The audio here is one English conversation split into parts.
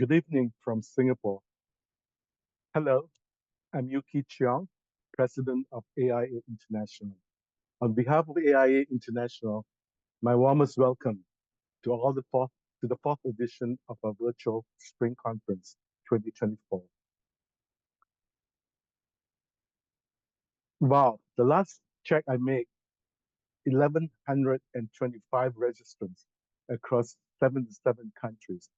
Good evening from Singapore. Hello, I'm Cheong, President of AIA International. On behalf of AIA International, my warmest welcome to the fourth edition of our virtual Spring Conference 2024. Wow, the last check I made, 1,125 registrants across 77 countries,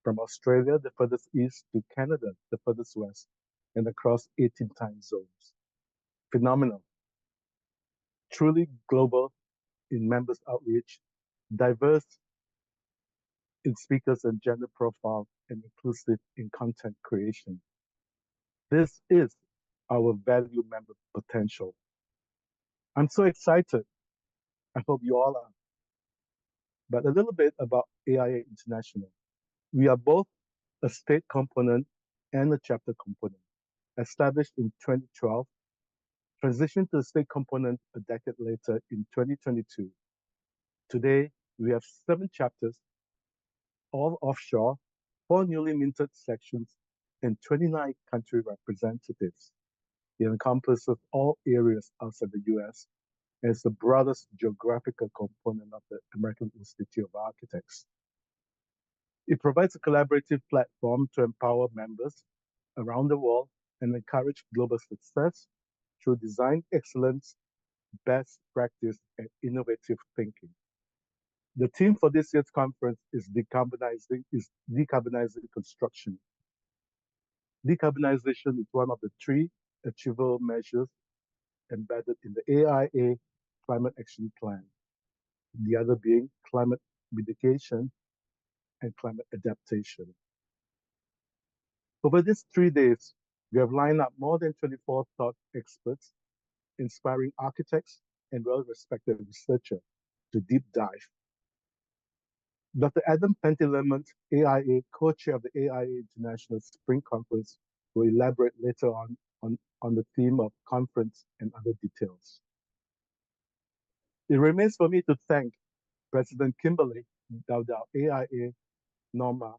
from Australia, the furthest east, to Canada, the furthest west, and across 18 time zones. Phenomenal. Truly global in members outreach, diverse in speakers and gender profile, and inclusive in content creation. This is our value member potential. I'm so excited. I hope you all are. But a little bit about AIA International. We are both a state component and a chapter component. Established in 2012, transitioned to a state component a decade later in 2022. Today, we have 7 chapters, all offshore, 4 newly minted sections, and 29 country representatives. It encompasses all areas outside the US and is the broadest geographical component of the American Institute of Architects. It provides a collaborative platform to empower members around the world and encourage global success through design excellence, best practice, and innovative thinking. The theme for this year's conference is decarbonizing construction. Decarbonization is one of the 3 achievable measures embedded in the AIA Climate Action Plan, the other being climate mitigation and climate adaptation. Over these 3 days, we have lined up more than 24 thought experts, inspiring architects and well-respected researchers to deep dive. Dr. Adam Pantelimon, AIA, co-chair of the AIA International Spring Conference, will elaborate later on the theme of conference and other details. It remains for me to thank President Kimberly, Dowdell, AIA, Norma,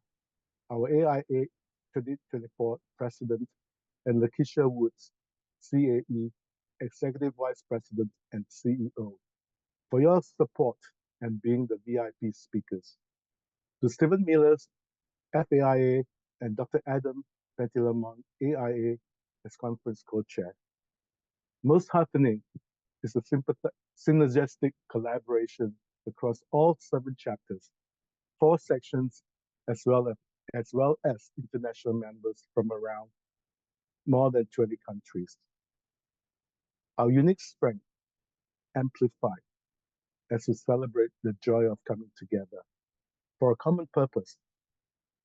our AIA 2024 President, and Lakeisha Woods, CAE, Executive Vice President and CEO, for your support and being the VIP speakers. To Stephen Millers, FAIA, and Dr. Adam Pantelimon, AIA, as conference co-chair. Most heartening is the synergistic collaboration across all 7 chapters, 4 sections, as well as international members from around more than 20 countries. Our unique strength amplified as we celebrate the joy of coming together for a common purpose.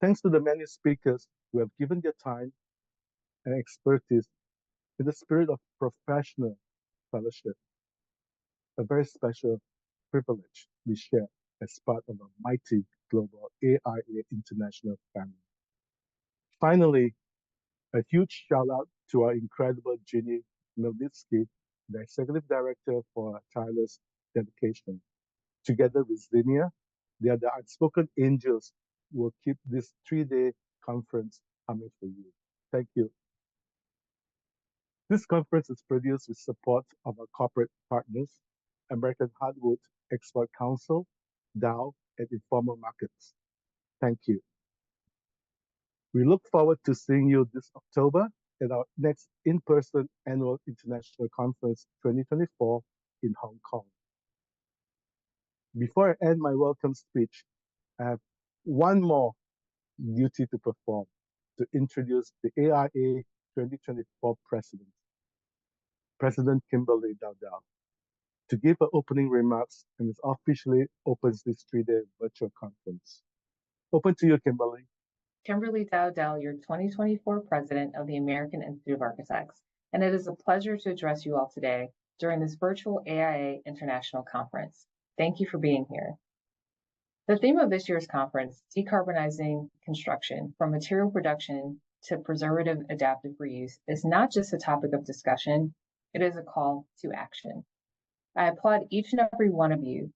Thanks to the many speakers who have given their time and expertise in the spirit of professional fellowship, a very special privilege we share as part of a mighty global AIA International family. Finally, a huge shout out to our incredible Ginny Milnitsky, the Executive Director for our tireless dedication. Together with Zinnia, they are the unspoken angels who will keep this 3-day conference coming for you. Thank you. This conference is produced with support of our corporate partners, American Hardwood Export Council, Dow, and Informal Markets. Thank you. We look forward to seeing you this October at our next in-person annual International Conference 2024 in Hong Kong. Before I end my welcome speech, I have one more duty to perform, to introduce the AIA 2024 President, President Kimberly Dowdell, to give her opening remarks and officially opens this 3-day virtual conference. Open to you, Kimberly. Kimberly Dowdell, your 2024 President of the American Institute of Architects, and it is a pleasure to address you all today during this virtual AIA International Conference. Thank you for being here. The theme of this year's conference, Decarbonizing Construction, from Material Production to Preservative Adaptive Reuse, is not just a topic of discussion, it is a call to action. I applaud each and every one of you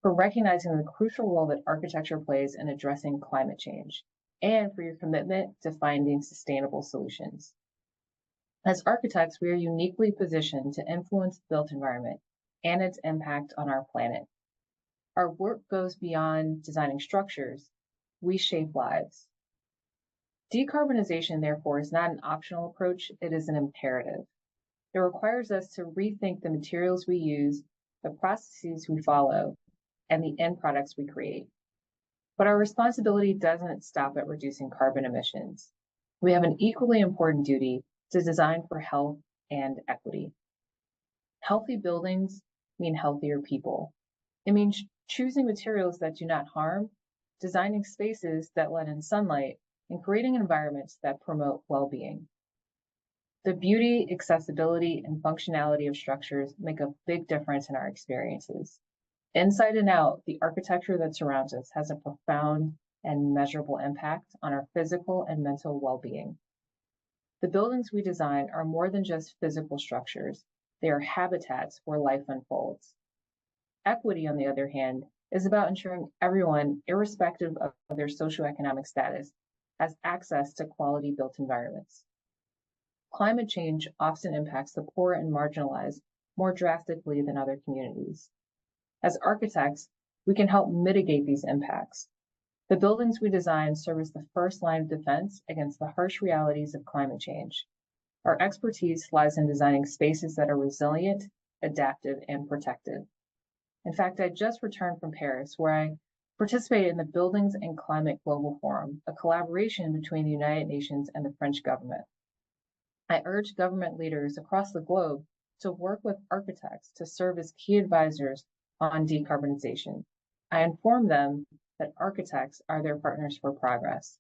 for recognizing the crucial role that architecture plays in addressing climate change. and for your commitment to finding sustainable solutions. As architects, we are uniquely positioned to influence the built environment and its impact on our planet. Our work goes beyond designing structures, we shape lives. Decarbonization, therefore, is not an optional approach, it is an imperative. It requires us to rethink the materials we use, the processes we follow, and the end products we create. But our responsibility doesn't stop at reducing carbon emissions. We have an equally important duty to design for health and equity. Healthy buildings mean healthier people. It means choosing materials that do not harm, designing spaces that let in sunlight, and creating environments that promote well-being. The beauty, accessibility, and functionality of structures make a big difference in our experiences. Inside and out, the architecture that surrounds us has a profound and measurable impact on our physical and mental well-being. The buildings we design are more than just physical structures. They are habitats where life unfolds. Equity, on the other hand, is about ensuring everyone, irrespective of their socioeconomic status, has access to quality built environments. Climate change often impacts the poor and marginalized more drastically than other communities. As architects, we can help mitigate these impacts. The buildings we design serve as the first line of defense against the harsh realities of climate change. Our expertise lies in designing spaces that are resilient, adaptive, and protective. In fact, I just returned from Paris, where I participated in the Buildings and Climate Global Forum, a collaboration between the United Nations and the French government. I urge government leaders across the globe to work with architects to serve as key advisors on decarbonization. I inform them that architects are their partners for progress.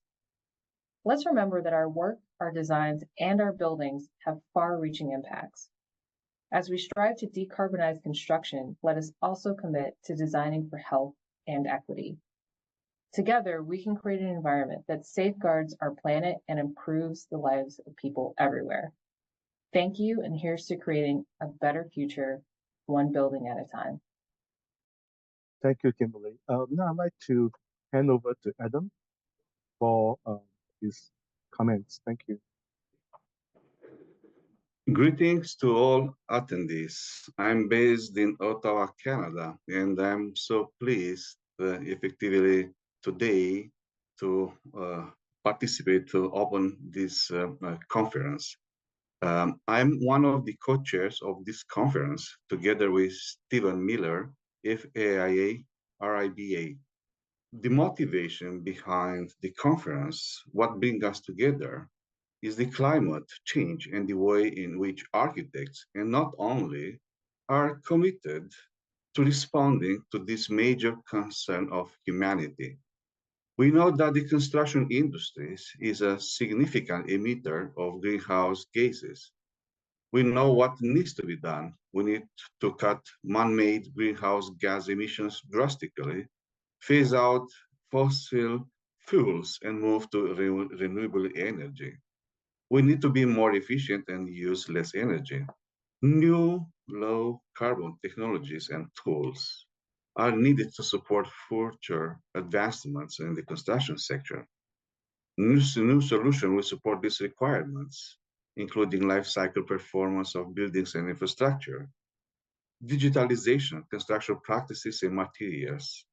Let's remember that our work, our designs, and our buildings have far-reaching impacts. As we strive to decarbonize construction, let us also commit to designing for health and equity. Together, we can create an environment that safeguards our planet and improves the lives of people everywhere. Thank you, and here's to creating a better future, one building at a time. Thank you, Kimberly. Now I'd like to hand over to Adam for his comments. Thank you. Greetings to all attendees. I'm based in Ottawa, Canada, and I'm so pleased effectively today to participate to open this conference. I'm one of the co-chairs of this conference together with Stephen Miller, FAIA, RIBA. The motivation behind the conference, what brings us together, is the climate change and the way in which architects, and not only, are committed to responding to this major concern of humanity. We know that the construction industry is a significant emitter of greenhouse gases. We know what needs to be done. We need to cut man-made greenhouse gas emissions drastically, phase out fossil fuels, and move to renewable energy. We need to be more efficient and use less energy. New low carbon technologies and tools are needed to support future advancements in the construction sector. New solutions will support these requirements, including life cycle performance of buildings and infrastructure, digitalization, construction practices, and materials.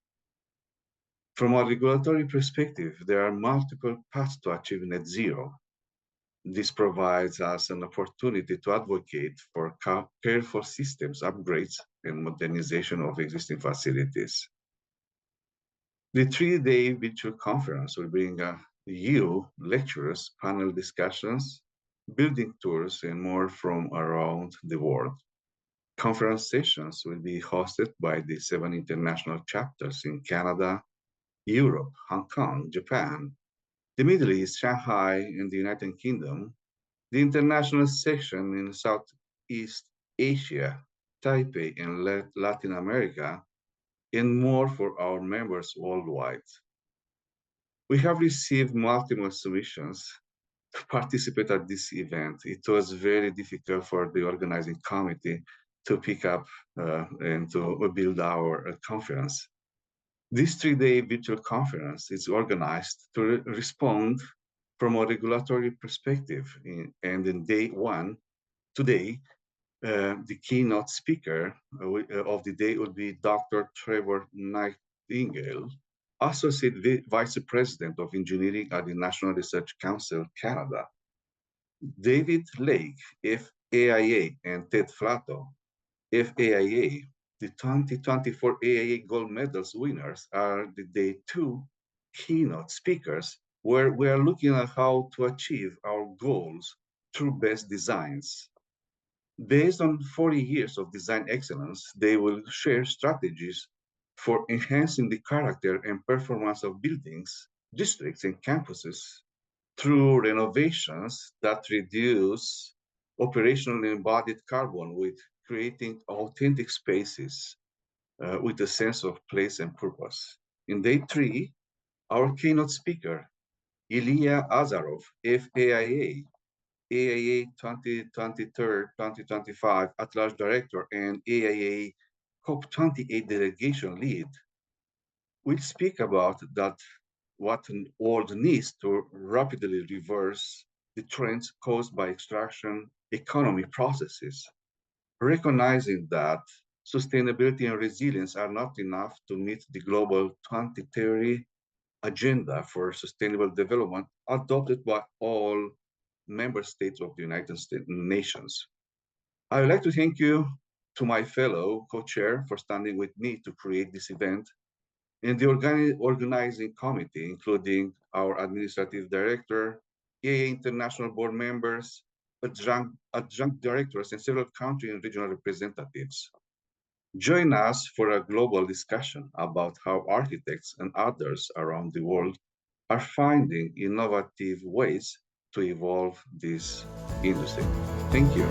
From a regulatory perspective, there are multiple paths to achieve net zero. This provides us an opportunity to advocate for careful systems upgrades and modernization of existing facilities. The 3-day virtual conference will bring you lectures, panel discussions, building tours, and more from around the world. Conference sessions will be hosted by the 7 international chapters in Canada, Europe, Hong Kong, Japan, the Middle East, Shanghai, and the United Kingdom, the international section in Southeast Asia, Taipei, and Latin America, and more for our members worldwide. We have received multiple submissions to participate at this event. It was very difficult for the organizing committee to pick up and to build our conference. This 3-day virtual conference is organized to respond from a regulatory perspective. And in day one, today, the keynote speaker of the day will be Dr. Trevor Nightingale, Associate Vice President of Engineering at the National Research Council, Canada. David Lake, FAIA, and Ted Fratto, FAIA. The 2024 AIA Gold Medals winners are the day two keynote speakers, where we are looking at how to achieve our goals through best designs. Based on 40 years of design excellence, they will share strategies for enhancing the character and performance of buildings, districts, and campuses through renovations that reduce operational embodied carbon with creating authentic spaces with a sense of place and purpose. In day three, our keynote speaker, Ilya Azarov, FAIA, AIA 2023-2025 At-Large Director and AIA COP28 Delegation Lead, will speak about what the world needs to rapidly reverse the trends caused by extraction economy processes, recognizing that sustainability and resilience are not enough to meet the global 2030 agenda for sustainable development adopted by all member states of the United Nations. I would like to thank you to my fellow co-chair for standing with me to create this event, and the organizing committee, including our administrative director, AIA international board members, adjunct directors, and several country and regional representatives. Join us for a global discussion about how architects and others around the world are finding innovative ways to evolve this industry. Thank you.